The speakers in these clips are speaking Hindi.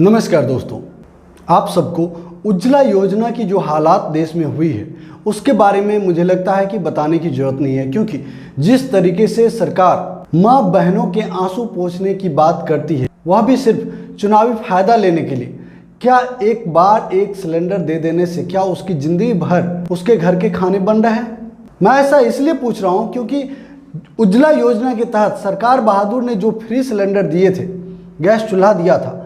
नमस्कार दोस्तों, आप सबको उज्ज्वला योजना की जो हालात देश में हुई है उसके बारे में मुझे लगता है कि बताने की जरूरत नहीं है, क्योंकि जिस तरीके से सरकार माँ बहनों के आंसू पोंछने की बात करती है, वह भी सिर्फ चुनावी फायदा लेने के लिए। क्या एक बार एक सिलेंडर दे देने से क्या उसकी जिंदगी भर उसके घर के खाने बन रहे हैं? मैं ऐसा इसलिए पूछ रहा हूँ क्योंकि उज्ज्वला योजना के तहत सरकार बहादुर ने जो फ्री सिलेंडर दिए थे, गैस चूल्हा दिया था,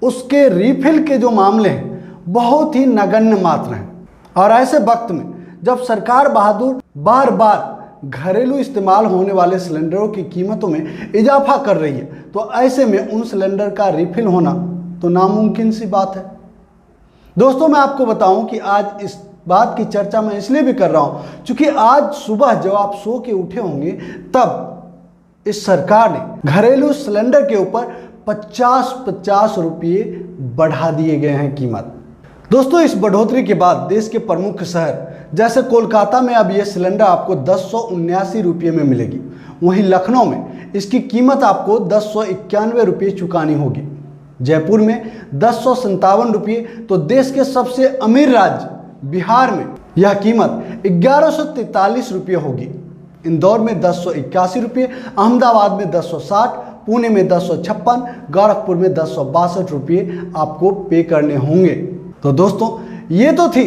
उसके रिफिल के जो मामले हैं बहुत ही नगण्य मात्र हैं। और ऐसे वक्त में जब सरकार बहादुर बार बार घरेलू इस्तेमाल होने वाले सिलेंडरों की कीमतों में इजाफा कर रही है, तो ऐसे में उन सिलेंडर का रिफिल होना तो नामुमकिन सी बात है। दोस्तों, मैं आपको बताऊं कि आज इस बात की चर्चा मैं इसलिए भी कर रहा हूं क्योंकि आज सुबह जब आप सो के उठे होंगे तब इस सरकार ने घरेलू सिलेंडर के ऊपर 50-50 रुपये बढ़ा दिए गए हैं कीमत। दोस्तों, इस बढ़ोतरी के बाद देश के प्रमुख शहर जैसे कोलकाता में अब यह सिलेंडर आपको 1079 रुपये में मिलेगी। वहीं लखनऊ में इसकी कीमत आपको 1091 रुपये चुकानी होगी। जयपुर में 1057 रुपये, तो देश के सबसे अमीर राज्य बिहार में यह कीमत 1143 रुपये होगी। इंदौर में 1081 रुपये, अहमदाबाद में 1060, पुणे में 1056, गोरखपुर में 1062 रुपये आपको पे करने होंगे। तो दोस्तों, ये तो थी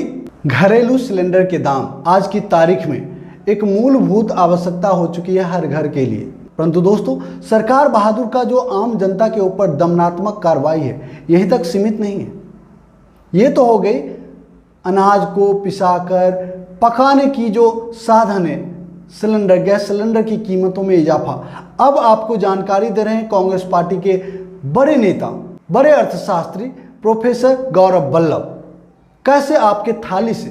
घरेलू सिलेंडर के दाम। आज की तारीख में एक मूलभूत आवश्यकता हो चुकी है हर घर के लिए। परंतु दोस्तों, सरकार बहादुर का जो आम जनता के ऊपर दमनात्मक कार्रवाई है, यहीं तक सीमित नहीं है। ये तो हो गई अनाज को पिसाकर पकाने की जो साधन है, सिलेंडर, गैस सिलेंडर की कीमतों में इजाफा। अब आपको जानकारी दे रहे हैं कांग्रेस पार्टी के बड़े नेता, बड़े अर्थशास्त्री प्रोफेसर गौरव वल्लभ, कैसे आपके थाली से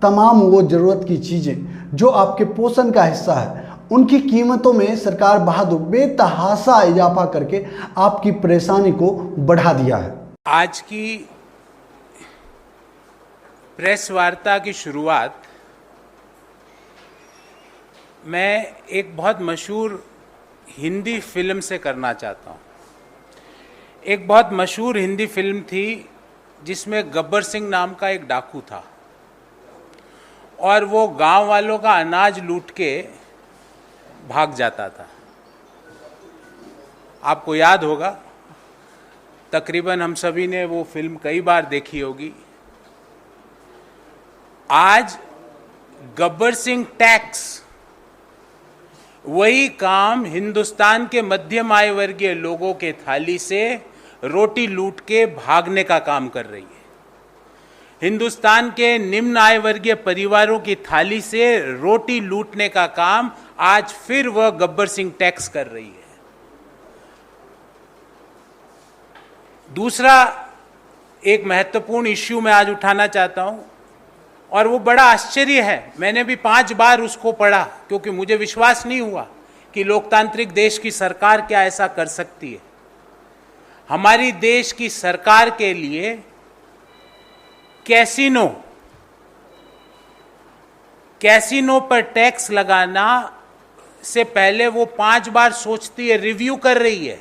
तमाम वो जरूरत की चीजें जो आपके पोषण का हिस्सा है, उनकी कीमतों में सरकार बहादुर बेतहाशा इजाफा करके आपकी परेशानी को बढ़ा दिया है। आज की प्रेस वार्ता की शुरुआत मैं एक बहुत मशहूर हिंदी फिल्म से करना चाहता हूँ। एक बहुत मशहूर हिंदी फिल्म थी जिसमें गब्बर सिंह नाम का एक डाकू था और वो गांव वालों का अनाज लूट के भाग जाता था। आपको याद होगा, तकरीबन हम सभी ने वो फिल्म कई बार देखी होगी। आज गब्बर सिंह टैक्स वही काम हिंदुस्तान के मध्यम आय वर्गीय लोगों के थाली से रोटी लूट के भागने का काम कर रही है। हिंदुस्तान के निम्न आय वर्गीय परिवारों की थाली से रोटी लूटने का काम आज फिर वह गब्बर सिंह टैक्स कर रही है। दूसरा एक महत्वपूर्ण इश्यू मैं आज उठाना चाहता हूं और वो बड़ा आश्चर्य है। मैंने भी 5 बार उसको पढ़ा क्योंकि मुझे विश्वास नहीं हुआ कि लोकतांत्रिक देश की सरकार क्या ऐसा कर सकती है। हमारी देश की सरकार के लिए कैसीनो पर टैक्स लगाना से पहले वो 5 बार सोचती है, रिव्यू कर रही है।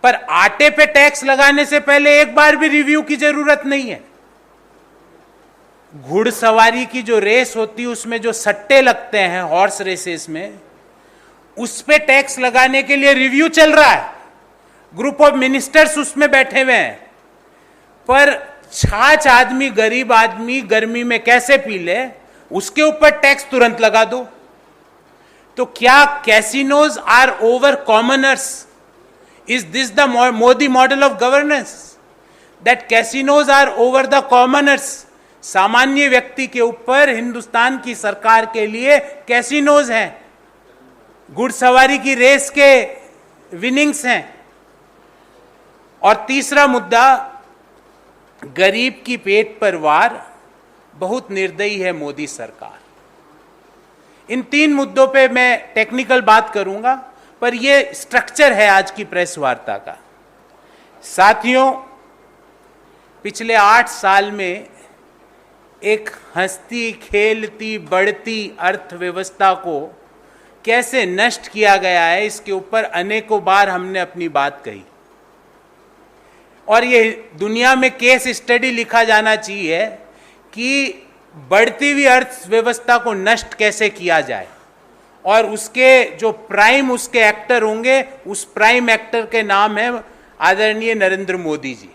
पर आटे पे टैक्स लगाने से पहले एक बार भी रिव्यू की जरूरत नहीं है। घुड़सवारी की जो रेस होती है उसमें जो सट्टे लगते हैं, हॉर्स रेसेस में, उस पे टैक्स लगाने के लिए रिव्यू चल रहा है। ग्रुप ऑफ मिनिस्टर्स उसमें बैठे हुए हैं। पर छाछ आदमी, गरीब आदमी गर्मी में कैसे पी ले, उसके ऊपर टैक्स तुरंत लगा दो। तो क्या casinos are over commoners? Is this the Modi model of governance, that casinos are over the commoners? सामान्य व्यक्ति के ऊपर हिंदुस्तान की सरकार के लिए कैसीनोज हैं, घुड़सवारी की रेस के विनिंग्स हैं। और तीसरा मुद्दा, गरीब की पेट पर वार, बहुत निर्दयी है मोदी सरकार। इन 3 मुद्दों पे मैं टेक्निकल बात करूंगा, पर यह स्ट्रक्चर है आज की प्रेस वार्ता का। साथियों, पिछले 8 साल में एक हंसती खेलती बढ़ती अर्थव्यवस्था को कैसे नष्ट किया गया है, इसके ऊपर अनेकों बार हमने अपनी बात कही। और ये दुनिया में केस स्टडी लिखा जाना चाहिए कि बढ़ती हुई अर्थव्यवस्था को नष्ट कैसे किया जाए, और उसके जो प्राइम उसके एक्टर होंगे, उस प्राइम एक्टर के नाम है आदरणीय नरेंद्र मोदी जी।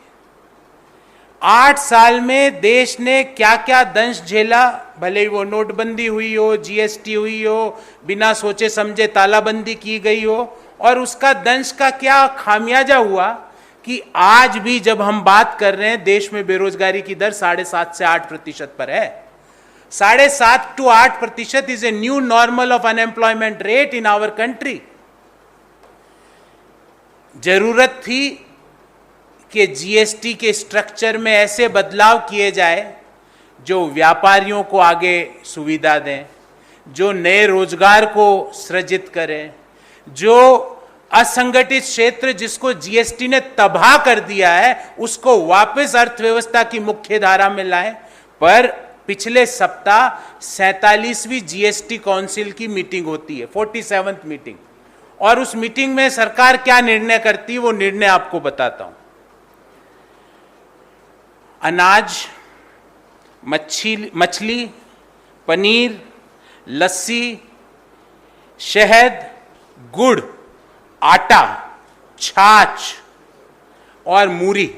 8 साल में देश ने क्या क्या दंश झेला, भले ही वो नोटबंदी हुई हो, जीएसटी हुई हो, बिना सोचे समझे तालाबंदी की गई हो, और उसका दंश का क्या खामियाजा हुआ कि आज भी जब हम बात कर रहे हैं देश में बेरोजगारी की दर 7.5 से 8% पर है। 7.5 to 8% is a new normal of unemployment rate in our country. जरूरत थी कि जीएसटी के स्ट्रक्चर में ऐसे बदलाव किए जाए जो व्यापारियों को आगे सुविधा दें, जो नए रोजगार को सृजित करें, जो असंगठित क्षेत्र जिसको जीएसटी ने तबाह कर दिया है उसको वापस अर्थव्यवस्था की मुख्य धारा में लाएं। पर पिछले सप्ताह 47वीं जीएसटी काउंसिल की मीटिंग होती है, 47th मीटिंग, और उस मीटिंग में सरकार क्या निर्णय करती है वो निर्णय आपको बताता हूं। अनाज, मछली, पनीर, लस्सी, शहद, गुड़, आटा, छाछ और मूरी,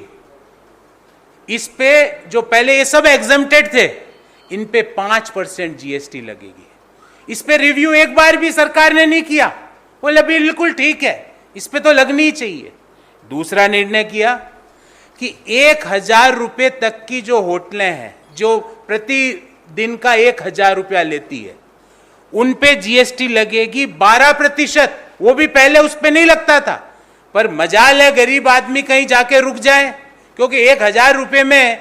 इस पे जो पहले ये सब एग्जम्प्टेड थे, इन पे 5% जीएसटी लगेगी। इस पे रिव्यू एक बार भी सरकार ने नहीं किया, बोले बिल्कुल ठीक है, इस पे तो लगनी ही चाहिए। दूसरा निर्णय किया कि 1,000 रुपए तक की जो होटलें हैं, जो प्रतिदिन का 1,000 रुपया लेती है, उन पे जीएसटी लगेगी 12%। वो भी पहले उस पे नहीं लगता था, पर मजाल है गरीब आदमी कहीं जाके रुक जाए, क्योंकि 1,000 रुपए में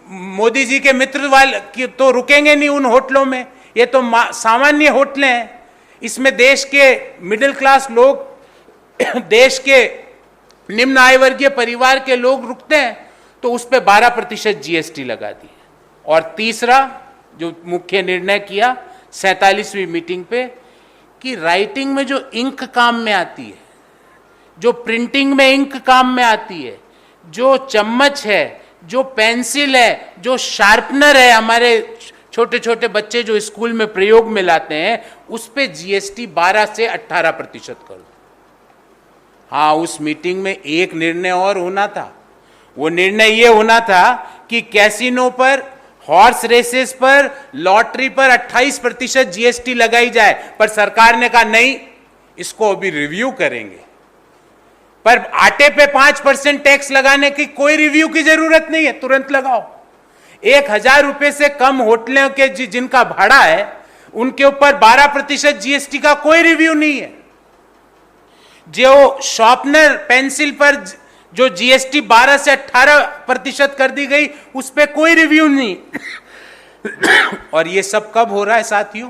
मोदी जी के मित्र वाले तो रुकेंगे नहीं उन होटलों में। ये तो सामान्य होटलें हैं, इसमें देश के मिडिल क्लास लोग, देश के निम्न आय वर्गीय परिवार के लोग रुकते हैं, तो उस पर 12% जीएसटी लगा दी। और तीसरा जो मुख्य निर्णय किया 47वीं मीटिंग पे, कि राइटिंग में जो इंक काम में आती है, जो प्रिंटिंग में इंक काम में आती है, जो चम्मच है, जो पेंसिल है, जो शार्पनर है, हमारे छोटे छोटे बच्चे जो स्कूल में प्रयोग में लाते हैं, उस पे जीएसटी 12 से 18% कर दो। हाँ, उस मीटिंग में एक निर्णय और होना था। वो निर्णय ये होना था कि कैसीनो पर, हॉर्स रेसेस पर, लॉटरी पर 28% जीएसटी लगाई जाए, पर सरकार ने कहा नहीं, इसको अभी रिव्यू करेंगे। पर आटे पे 5% टैक्स लगाने की कोई रिव्यू की जरूरत नहीं है, तुरंत लगाओ। 1,000 रुपए से कम होटलों के जिनका भाड़ा है, उनके ऊपर 12% जीएसटी का कोई रिव्यू नहीं है। जो शॉर्पनर, पेंसिल पर जो जीएसटी 12 से 18% कर दी गई, उस पर कोई रिव्यू नहीं। और ये सब कब हो रहा है साथियों?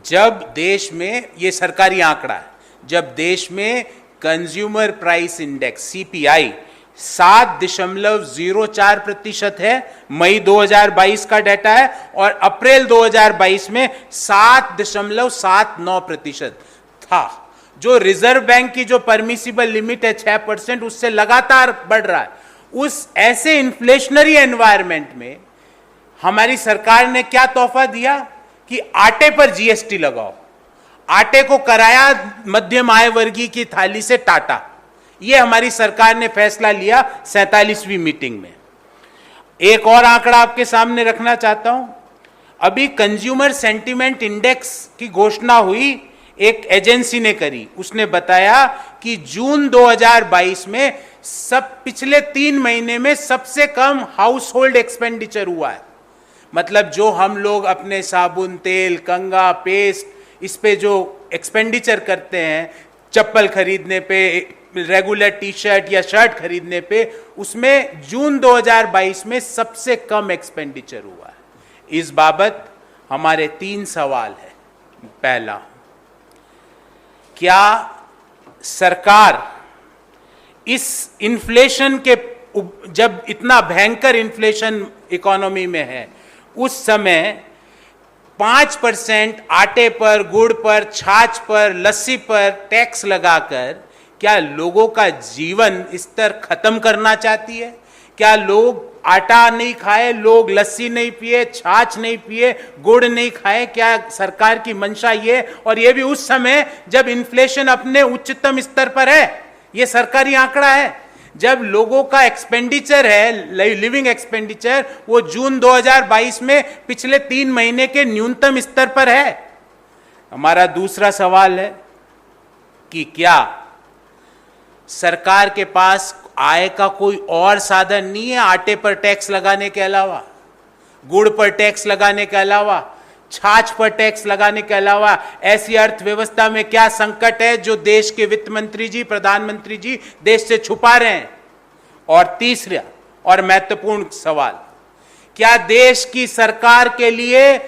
जब देश में, ये सरकारी आंकड़ा है, जब देश में कंज्यूमर प्राइस इंडेक्स सीपीआई 7.04% है, मई 2022 का डाटा है, और अप्रैल 2022 में 7.79% था। जो रिजर्व बैंक की जो परमिसिबल लिमिट है 6%, उससे लगातार बढ़ रहा है। उस ऐसे इन्फ्लेशनरी एनवायरनमेंट में हमारी सरकार ने क्या तोहफा दिया कि आटे पर जीएसटी लगाओ। आटे को कराया मध्यम आय वर्गीय की थाली से टाटा। यह हमारी सरकार ने फैसला लिया 47वीं मीटिंग में। एक और आंकड़ा आपके सामने रखना चाहता हूं। अभी कंज्यूमर सेंटीमेंट इंडेक्स की घोषणा हुई, एक एजेंसी ने करी। उसने बताया कि जून 2022 में पिछले 3 महीने में सबसे कम हाउस होल्ड एक्सपेंडिचर हुआ है। मतलब जो हम लोग अपने साबुन, तेल, कंघा, पेस्ट, इस पे जो एक्सपेंडिचर करते हैं, चप्पल खरीदने पे, रेगुलर टी शर्ट या शर्ट खरीदने पे, उसमें जून 2022 में सबसे कम एक्सपेंडिचर हुआ है। इस बाबत हमारे 3 सवाल है। पहला, क्या सरकार इस इन्फ्लेशन के, जब इतना भयंकर इन्फ्लेशन इकोनॉमी में है, उस समय 5% आटे पर, गुड़ पर, छाछ पर, लस्सी पर टैक्स लगाकर क्या लोगों का जीवन स्तर खत्म करना चाहती है? क्या लोग आटा नहीं खाए, लोग लस्सी नहीं पिए, छाछ नहीं पिए, गुड़ नहीं खाए? क्या सरकार की मंशा ये, और ये भी उस समय जब इन्फ्लेशन अपने उच्चतम स्तर पर है? ये सरकारी आंकड़ा है। जब लोगों का एक्सपेंडिचर है, लिविंग एक्सपेंडिचर, वो जून 2022 में पिछले 3 महीने के न्यूनतम स्तर पर है। हमारा दूसरा सवाल है कि क्या सरकार के पास आय का कोई और साधन नहीं है आटे पर टैक्स लगाने के अलावा, गुड़ पर टैक्स लगाने के अलावा, छाछ पर टैक्स लगाने के अलावा? ऐसी अर्थव्यवस्था में क्या संकट है जो देश के वित्त मंत्री जी, प्रधानमंत्री जी देश से छुपा रहे हैं? और तीसरा और महत्वपूर्ण सवाल, क्या देश की सरकार के लिए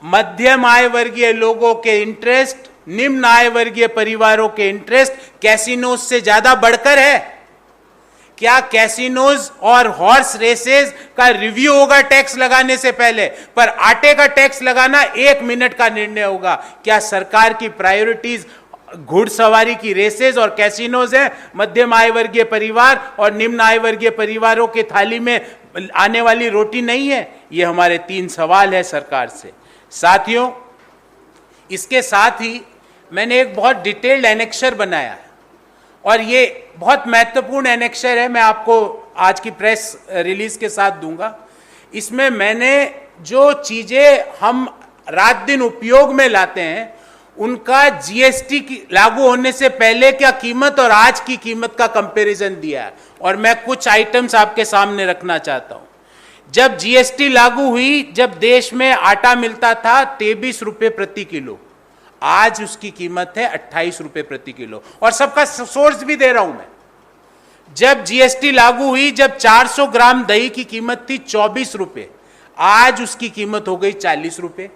मध्यम आय वर्गीय लोगों के इंटरेस्ट, निम्न आय वर्गीय परिवारों के इंटरेस्ट कैसीनोज से ज्यादा बढ़कर है? क्या कैसीनोज और हॉर्स रेसेस का रिव्यू होगा टैक्स लगाने से पहले, पर आटे का टैक्स लगाना 1 मिनट का निर्णय होगा? क्या सरकार की प्रायोरिटीज घुड़सवारी की रेसेस और कैसीनोज है, मध्यम आय वर्गीय परिवार और निम्न आय वर्गीय परिवारों की थाली में आने वाली रोटी नहीं है? ये हमारे 3 सवाल है सरकार से। साथियों, इसके साथ ही मैंने एक बहुत डिटेल्ड एनेक्शर बनाया है और ये बहुत महत्वपूर्ण एनेक्शर है, मैं आपको आज की प्रेस रिलीज के साथ दूंगा। इसमें मैंने जो चीजें हम रात दिन उपयोग में लाते हैं उनका जीएसटी की लागू होने से पहले क्या कीमत और आज की कीमत का कंपैरिजन दिया है, और मैं कुछ आइटम्स आपके सामने रखना चाहता हूं। जब जीएसटी लागू हुई, जब देश में आटा मिलता था 23 रुपए प्रति किलो, आज उसकी कीमत है 28 रुपए प्रति किलो, और सबका सोर्स भी दे रहा हूं मैं। जब जीएसटी लागू हुई, जब 400 ग्राम दही की कीमत थी 24 रुपए, आज उसकी कीमत हो गई 40 रुपए।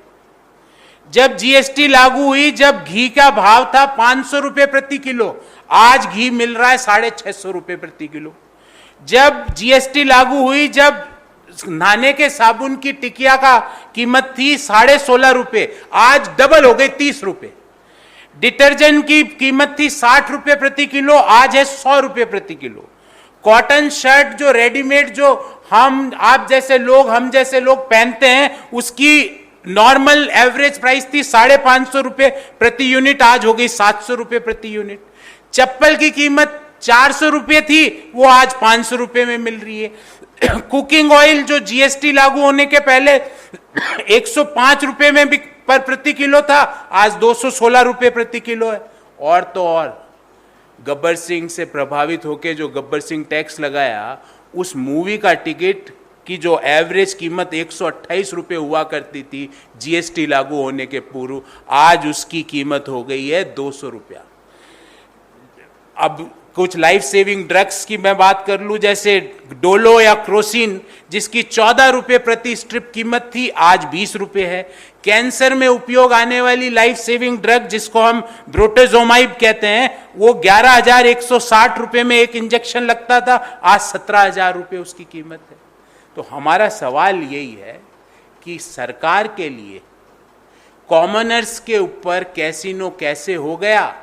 जब जीएसटी लागू हुई, जब घी का भाव था 500 रुपए प्रति किलो, आज घी मिल रहा है 650 रुपए प्रति किलो। जब जीएसटी लागू हुई, जब नहाने के साबुन की टिकिया का कीमत थी 16.5 रुपए, आज डबल हो गई 30 रुपए। डिटर्जेंट की कीमत थी 60 रुपए प्रति किलो, आज है 100 रुपए प्रति किलो। कॉटन शर्ट जो रेडीमेड जो आप जैसे लोग, हम जैसे लोग पहनते हैं, उसकी नॉर्मल एवरेज प्राइस थी 550 रुपए प्रति यूनिट, आज हो गई 700 रुपए प्रति यूनिट। चप्पल की कीमत 400 रुपए थी, वो आज 500 रुपए में मिल रही है। कुकिंग ऑयल जो जीएसटी लागू होने के पहले 105 रुपए में भी पर प्रति किलो था, आज 216 रुपए प्रति किलो है। और तो और गब्बर सिंह से प्रभावित होकर जो गब्बर सिंह टैक्स लगाया, उस मूवी का टिकट की जो एवरेज कीमत 128 रुपए हुआ करती थी जीएसटी लागू होने के पूर्व, आज उसकी कीमत हो गई है 200 रुपया। अब कुछ लाइफ सेविंग ड्रग्स की मैं बात कर लूं, जैसे डोलो या क्रोसिन, जिसकी 14 रुपए प्रति स्ट्रिप कीमत थी, आज 20 रुपए है। कैंसर में उपयोग आने वाली लाइफ सेविंग ड्रग जिसको हम ब्रोटेजोमाइब कहते हैं, वो 11,160 रुपए में एक इंजेक्शन लगता था, आज 17,000 रुपए उसकी कीमत है। तो हमारा सवाल यही है कि सरकार के लिए कॉमनर्स के ऊपर कैसीनो कैसे हो गया?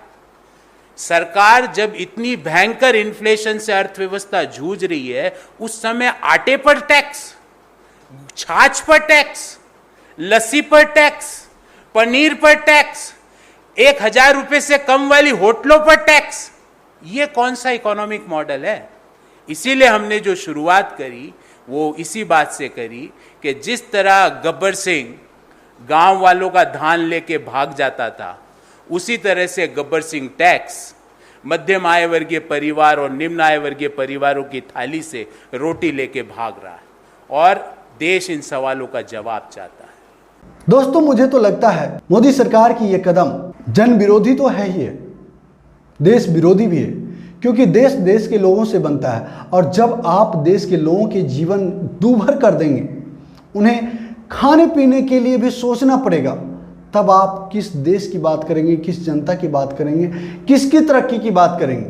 सरकार जब इतनी भयंकर इन्फ्लेशन से अर्थव्यवस्था जूझ रही है, उस समय आटे पर टैक्स, छाछ पर टैक्स, लस्सी पर टैक्स, पनीर पर टैक्स, 1,000 रुपए से कम वाली होटलों पर टैक्स, ये कौन सा इकोनॉमिक मॉडल है? इसीलिए हमने जो शुरुआत करी वो इसी बात से करी कि जिस तरह गब्बर सिंह गांव वालों का धान लेके भाग जाता था, उसी तरह से गब्बर सिंह टैक्स मध्यम आय वर्गीय परिवार और निम्न आय वर्गीय परिवारों की थाली से रोटी लेके भाग रहा है, और देश इन सवालों का जवाब चाहता है। दोस्तों, मुझे तो लगता है मोदी सरकार की ये कदम जन विरोधी तो है ही है, देश विरोधी भी है, क्योंकि देश देश के लोगों से बनता है, और जब आप देश के लोगों के जीवन दूभर कर देंगे, उन्हें खाने पीने के लिए भी सोचना पड़ेगा, तब आप किस देश की बात करेंगे, किस जनता की बात करेंगे, किसकी तरक्की की बात करेंगे?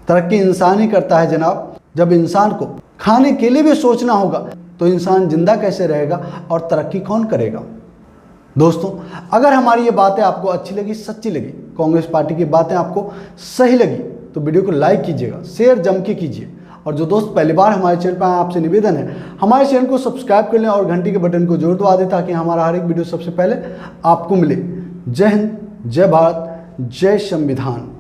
तरक्की इंसान ही करता है जनाब। जब इंसान को खाने के लिए भी सोचना होगा तो इंसान जिंदा कैसे रहेगा और तरक्की कौन करेगा? दोस्तों, अगर हमारी ये बातें आपको अच्छी लगी, सच्ची लगी, कांग्रेस पार्टी की बातें आपको सही लगी, तो वीडियो को लाइक कीजिएगा, शेयर जम के कीजिए। और जो दोस्त पहली बार हमारे चैनल पर आए, आपसे निवेदन है हमारे चैनल को सब्सक्राइब कर लें और घंटी के बटन को जरूर दबा दें ताकि हमारा हर एक वीडियो सबसे पहले आपको मिले। जय हिंद, जय भारत, जय संविधान।